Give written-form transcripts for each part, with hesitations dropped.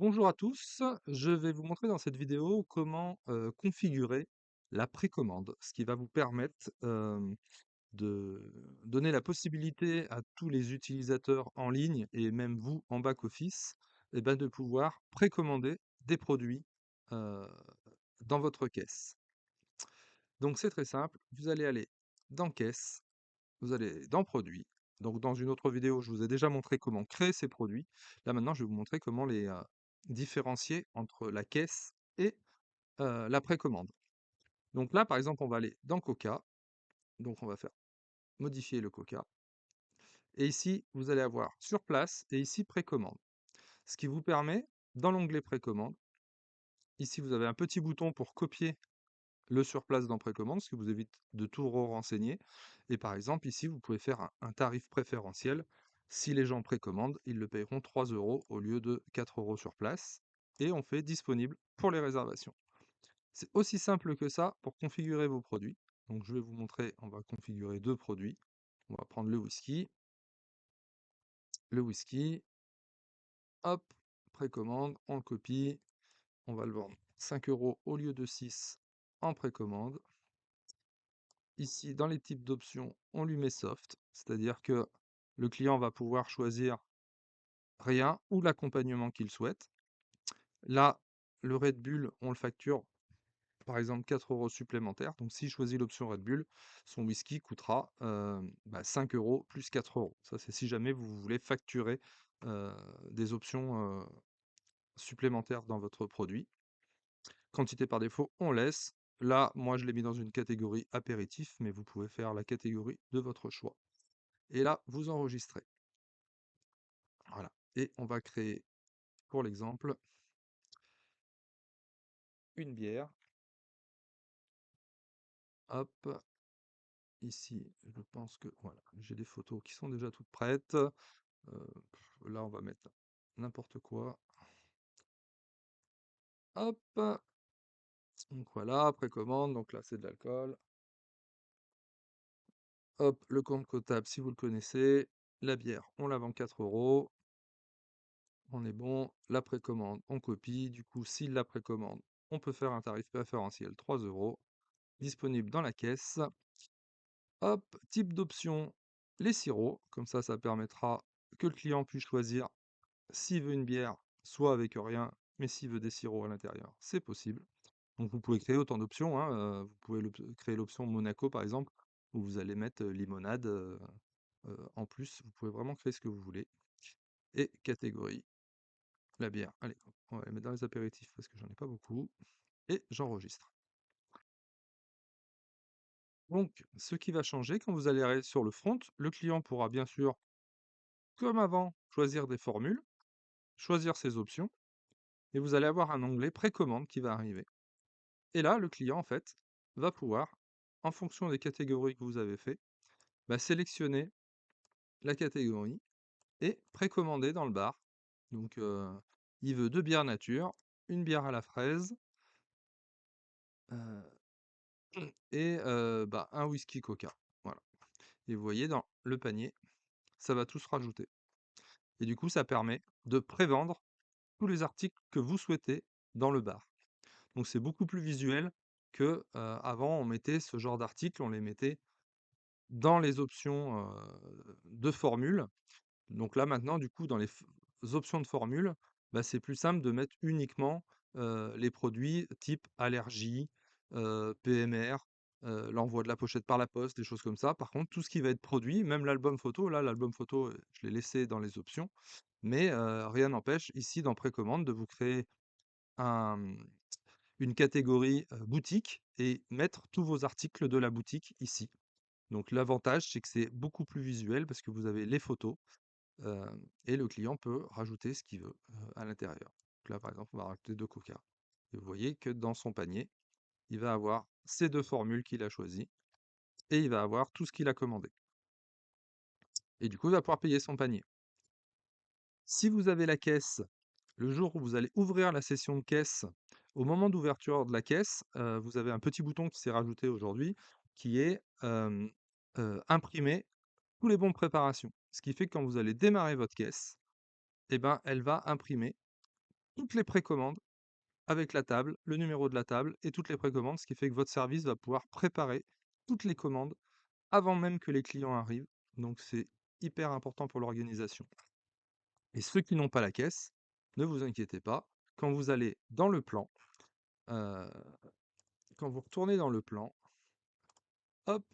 Bonjour à tous, je vais vous montrer dans cette vidéo comment configurer la précommande, ce qui va vous permettre de donner la possibilité à tous les utilisateurs en ligne et même vous en back-office de pouvoir précommander des produits euh, dans votre caisse. Donc c'est très simple, vous allez aller dans caisse, vous allez dans produits. Donc dans une autre vidéo, je vous ai déjà montré comment créer ces produits. Là maintenant, je vais vous montrer comment les différencier entre la caisse et la précommande. Donc là, par exemple, on va aller dans Coca. Donc on va faire modifier le Coca. Et ici, vous allez avoir sur place et ici précommande. Ce qui vous permet, dans l'onglet précommande, ici vous avez un petit bouton pour copier le sur place dans précommande, ce qui vous évite de tout renseigner. Et par exemple, ici, vous pouvez faire un tarif préférentiel. Si les gens précommandent, ils le payeront 3 euros au lieu de 4 euros sur place. Et on fait disponible pour les réservations. C'est aussi simple que ça pour configurer vos produits. Donc je vais vous montrer, on va configurer deux produits. On va prendre le whisky. Le whisky, hop, précommande, on le copie. On va le vendre 5 euros au lieu de 6 en précommande. Ici, dans les types d'options, on lui met soft, c'est-à-dire que le client va pouvoir choisir rien ou l'accompagnement qu'il souhaite. Là, le Red Bull, on le facture par exemple 4 euros supplémentaires. Donc, s'il choisit l'option Red Bull, son whisky coûtera 5 euros plus 4 euros. Ça, c'est si jamais vous voulez facturer euh, des options supplémentaires dans votre produit. Quantité par défaut, on laisse. Là, moi, je l'ai mis dans une catégorie apéritif, mais vous pouvez faire la catégorie de votre choix. Et là, vous enregistrez. Voilà. Et on va créer, pour l'exemple, une bière. Hop, ici, je pense que voilà, j'ai des photos qui sont déjà toutes prêtes. Là, on va mettre n'importe quoi. Hop, donc voilà, précommande, donc là, c'est de l'alcool. Hop, le compte comptable, si vous le connaissez. La bière, on la vend 4 euros. On est bon. La précommande, on copie. Du coup, s'il la précommande, on peut faire un tarif préférentiel 3 euros. Disponible dans la caisse. Hop, type d'option, les sirops. Comme ça permettra que le client puisse choisir s'il veut une bière, soit avec rien, mais s'il veut des sirops à l'intérieur, c'est possible. Donc vous pouvez créer autant d'options, hein, vous pouvez créer l'option Monaco par exemple, où vous allez mettre limonade en plus. Vous pouvez vraiment créer ce que vous voulez. Et catégorie, la bière. Allez, on va la mettre dans les apéritifs parce que j'en ai pas beaucoup. Et j'enregistre. Donc, ce qui va changer, quand vous allez aller sur le front, le client pourra bien sûr, comme avant, choisir des formules, choisir ses options, et vous allez avoir un onglet précommande qui va arriver. Et là, le client, en fait, va pouvoir, en fonction des catégories que vous avez fait, sélectionner la catégorie et précommander dans le bar. Donc, il veut deux bières nature, une bière à la fraise euh, et un whisky coca. Voilà. Et vous voyez, dans le panier, ça va tout se rajouter. Et du coup, ça permet de prévendre tous les articles que vous souhaitez dans le bar. Donc c'est beaucoup plus visuel que avant on mettait ce genre d'articles, on les mettait dans les options de formule. Donc là maintenant, du coup, dans les options de formule, c'est plus simple de mettre uniquement les produits type allergie, PMR, l'envoi de la pochette par la poste, des choses comme ça. Par contre, tout ce qui va être produit, même l'album photo, là, l'album photo, je l'ai laissé dans les options, mais rien n'empêche ici dans précommande de vous créer un, une catégorie boutique et mettre tous vos articles de la boutique ici. Donc l'avantage, c'est que c'est beaucoup plus visuel parce que vous avez les photos euh, et le client peut rajouter ce qu'il veut à l'intérieur. Donc là, par exemple, on va rajouter deux coca. Et vous voyez que dans son panier, il va avoir ces deux formules qu'il a choisies et il va avoir tout ce qu'il a commandé. Et du coup, il va pouvoir payer son panier. Si vous avez la caisse, le jour où vous allez ouvrir la session de caisse, au moment d'ouverture de la caisse, vous avez un petit bouton qui s'est rajouté aujourd'hui, qui est imprimer tous les bons de préparation. Ce qui fait que quand vous allez démarrer votre caisse, eh ben, elle va imprimer toutes les précommandes avec la table, le numéro de la table et toutes les précommandes, ce qui fait que votre service va pouvoir préparer toutes les commandes avant même que les clients arrivent. Donc c'est hyper important pour l'organisation. Et ceux qui n'ont pas la caisse, ne vous inquiétez pas, quand vous allez dans le plan, heu, quand vous retournez dans le plan, hop,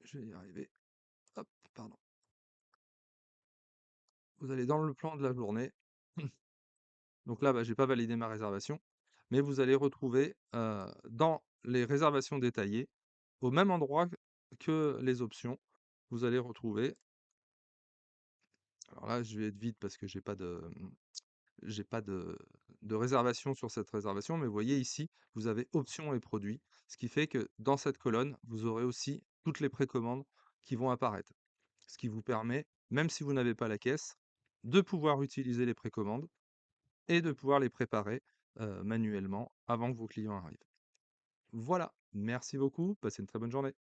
je vais y arriver, hop, pardon. Vous allez dans le plan de la journée, donc là, bah, j'ai pas validé ma réservation, mais vous allez retrouver, dans les réservations détaillées, au même endroit que les options, vous allez retrouver, alors là, je vais être vite parce que j'ai pas de réservation sur cette réservation, mais vous voyez ici, vous avez options et produits, ce qui fait que dans cette colonne, vous aurez aussi toutes les précommandes qui vont apparaître. Ce qui vous permet, même si vous n'avez pas la caisse, de pouvoir utiliser les précommandes et de pouvoir les préparer manuellement avant que vos clients arrivent. Voilà, merci beaucoup, passez une très bonne journée.